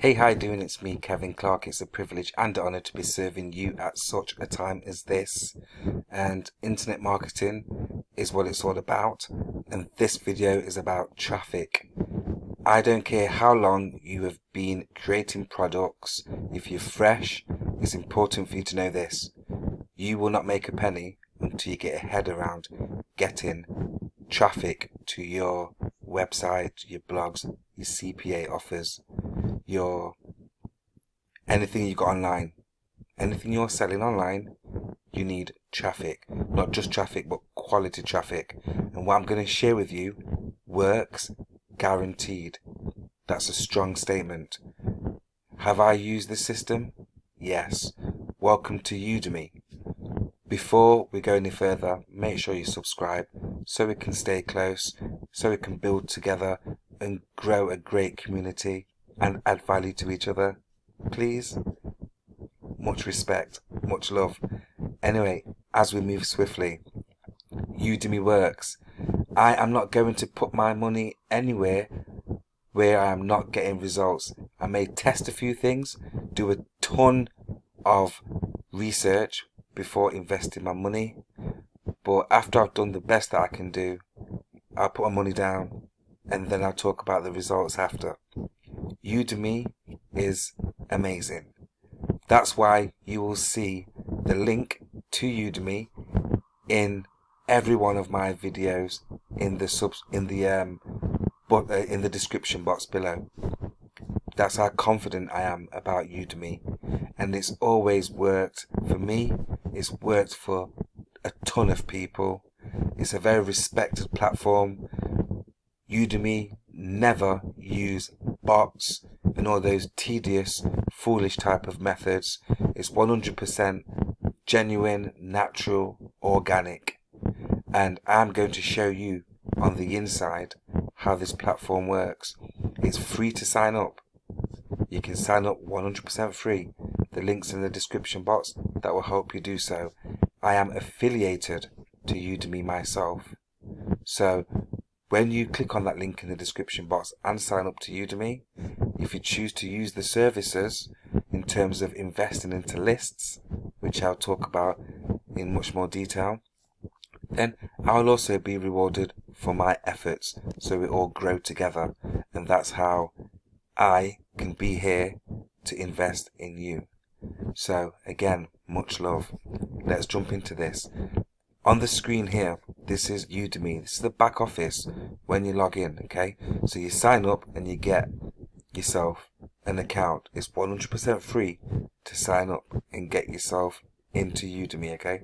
Hey, how you doing? It's me, Kevin Clark. It's a privilege and an honor to be serving you at such a time as this. And internet marketing is what it's all about. And this video is about traffic. I don't care how long you have been creating products. If you're fresh, it's important for you to know this. You will not make a penny until you get a head around getting traffic to your website, your blogs, your CPA offers, anything you got online, anything you're selling online. You need traffic, not just traffic, but quality traffic. And what I'm going to share with you works guaranteed. That's a strong statement. Have I used this system? Yes. Welcome to Udimi. Before we go any further, make sure you subscribe so we can stay close, so we can build together and grow a great community and add value to each other. Please. Much respect, much love. Anyway, as we move swiftly, Udimi works. I am not going to put my money anywhere where I am not getting results. I may test a few things, do a ton of research before investing my money, but after I've done the best that I can do, I'll put my money down and then I'll talk about the results after. Udimi is amazing. That's why you will see the link to Udimi in every one of my videos in the description box below. That's how confident I am about Udimi, and it's always worked for me. It's worked for a ton of people. It's a very respected platform. Udimi never use bots and all those tedious, foolish type of methods. It's 100% genuine, natural, organic. And I'm going to show you on the inside how this platform works. It's free to sign up. You can sign up 100% free. The link's in the description box. That will help you do so. I am affiliated to Udimi myself. So when you click on that link in the description box and sign up to Udimi, if you choose to use the services in terms of investing into lists, which I'll talk about in much more detail, then I'll also be rewarded for my efforts, so we all grow together. And that's how I can be here to invest in you. So again, much love. Let's jump into this. On the screen here, this is Udimi. This is the back office when you log in, okay? So you sign up and you get yourself an account. It's 100% free to sign up and get yourself into Udimi, okay?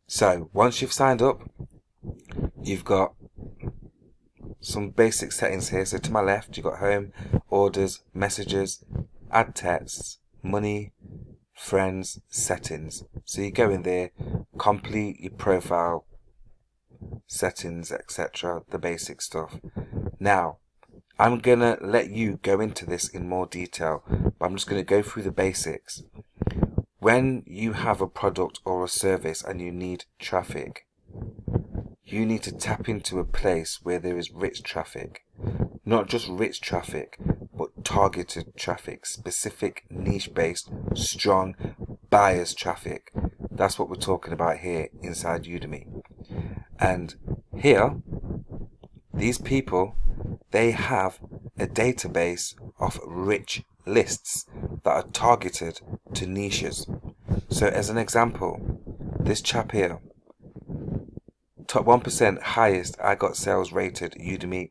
So once you've signed up, you've got some basic settings here. So to my left, you've got home, orders, messages, add texts, money, friends, settings. So you go in there, complete your profile, settings, etc., the basic stuff. Now, I'm gonna let you go into this in more detail, but I'm just gonna go through the basics. When you have a product or a service and you need traffic, you need to tap into a place where there is rich traffic. Not just rich traffic, but targeted traffic, specific, niche-based, strong buyers traffic. That's what we're talking about here inside Udimi. And here, these people, they have a database of rich lists that are targeted to niches. So as an example, this chap here, top 1% highest I got sales rated Udimi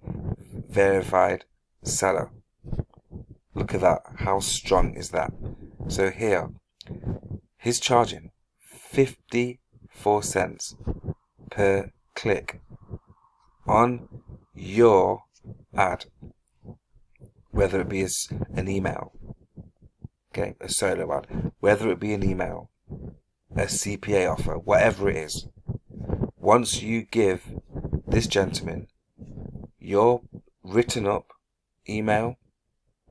verified seller. Look at that. How strong is that? So here, he's charging 54 cents per click on your ad, whether it be an email, okay, a solo ad, whether it be an email, a CPA offer, whatever it is. Once you give this gentleman your written up email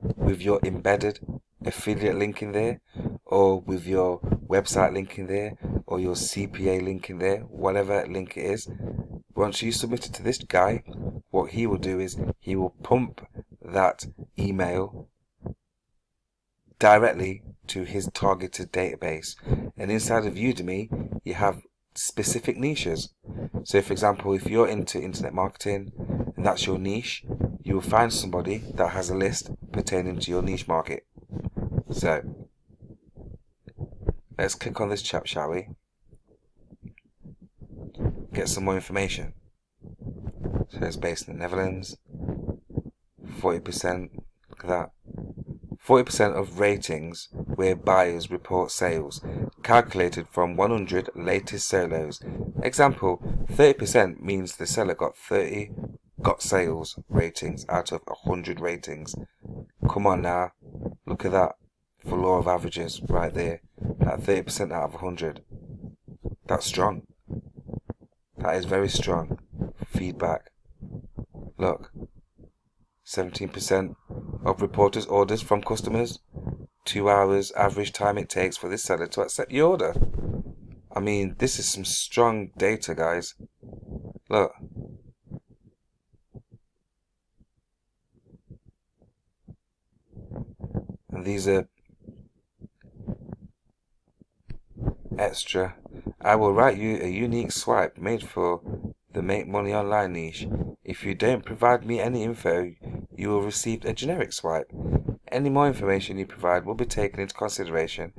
with your embedded affiliate link in there, or with your website link in there, or your CPA link in there, whatever link it is, once you submit it to this guy, what he will do is he will pump that email directly to his targeted database. And inside of Udemy, you have specific niches. So for example, if you're into internet marketing and that's your niche, you will find somebody that has a list pertaining to your niche market. So let's click on this chap, shall we? Get some more information. So it's based in the Netherlands. 40%, look at that. 40% of ratings where buyers report sales, calculated from 100 latest solos. Example, 30% means the seller got sales ratings out of 100 ratings. Come on now, look at that. For law of averages right there. At 30% out of 100. That's strong. That is very strong feedback. Look, 17% of reporters' orders from customers. 2 hours average time it takes for this seller to accept your order. I mean, this is some strong data, guys. Look. And these are extra. I will write you a unique swipe made for the Make Money Online niche. If you don't provide me any info, you will receive a generic swipe. Any more information you provide will be taken into consideration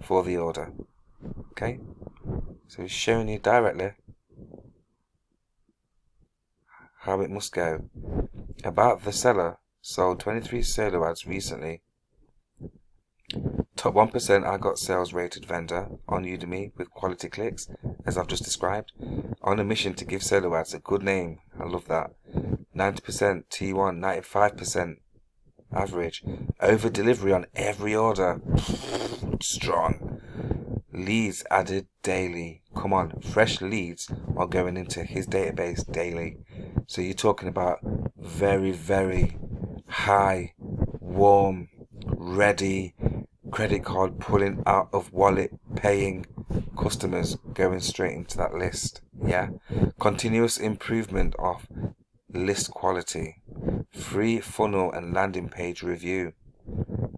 for the order. Okay? So it's showing you directly how it must go. About the seller, sold 23 solo ads recently. Top 1% I got sales rated vendor on Udemy with quality clicks, as I've just described. On a mission to give solo ads a good name. I love that. 90% T1, 95% average. Over delivery on every order. Strong. Leads added daily. Come on, fresh leads are going into his database daily. So you're talking about very, very high, warm, ready, credit card pulling out of wallet, paying customers going straight into that list. Yeah. Continuous improvement of list quality. Free funnel and landing page review.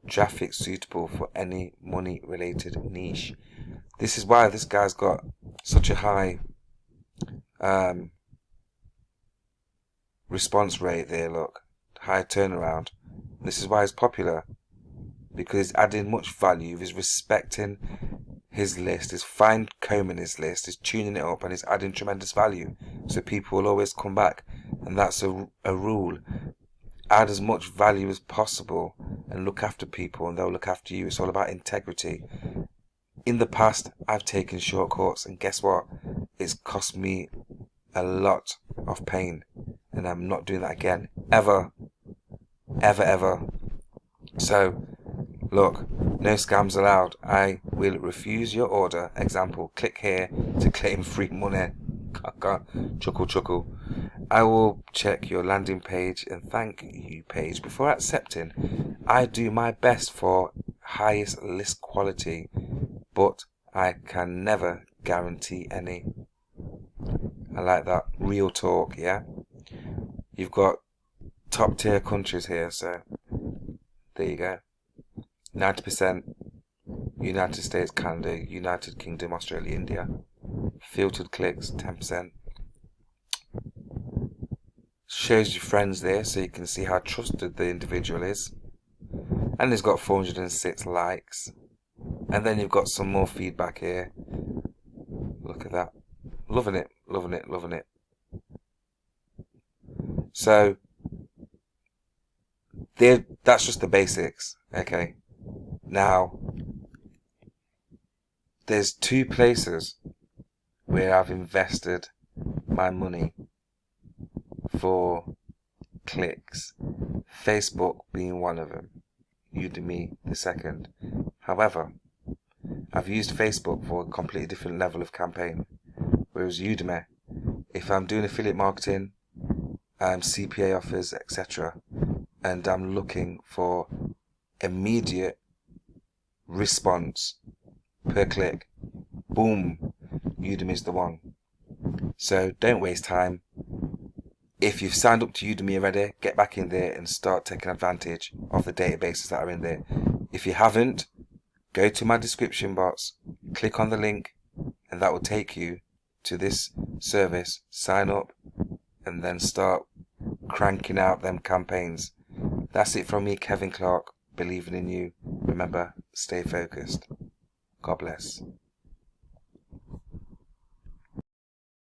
Traffic suitable for any money related niche. This is why this guy's got such a high response rate there. Look, high turnaround. This is why he's popular, because he's adding much value. He's respecting his list, he's fine combing his list, he's tuning it up, and he's adding tremendous value. So people will always come back, and that's a rule. Add as much value as possible and look after people, and they'll look after you. It's all about integrity. In the past, I've taken shortcuts, and guess what? It's cost me a lot of pain, and I'm not doing that again. Ever. Ever, ever. So, look, no scams allowed. I will refuse your order. Example, click here to claim free money. Chuckle, chuckle. I will check your landing page and thank you page before accepting. I do my best for highest list quality, but I can never guarantee any. I like that. Real talk, yeah? You've got top tier countries here, so there you go. 90% United States, Canada, United Kingdom, Australia, India. Filtered clicks, 10%. Shows your friends there so you can see how trusted the individual is. And he's got 406 likes. And then you've got some more feedback here. Look at that. Loving it, loving it, loving it. So, that's just the basics, okay? Now, there's two places where I've invested my money for clicks. Facebook being one of them, Udemy the second. However, I've used Facebook for a completely different level of campaign, whereas Udemy, if I'm doing affiliate marketing, CPA offers, etc., and I'm looking for immediate response per click, boom, Udemy's the one. So don't waste time. If you've signed up to Udimi already, get back in there and start taking advantage of the databases that are in there. If you haven't, go to my description box, click on the link, and that will take you to this service. Sign up and then start cranking out them campaigns. That's it from me, Kevin Clark, believing in you. Remember, stay focused. God bless.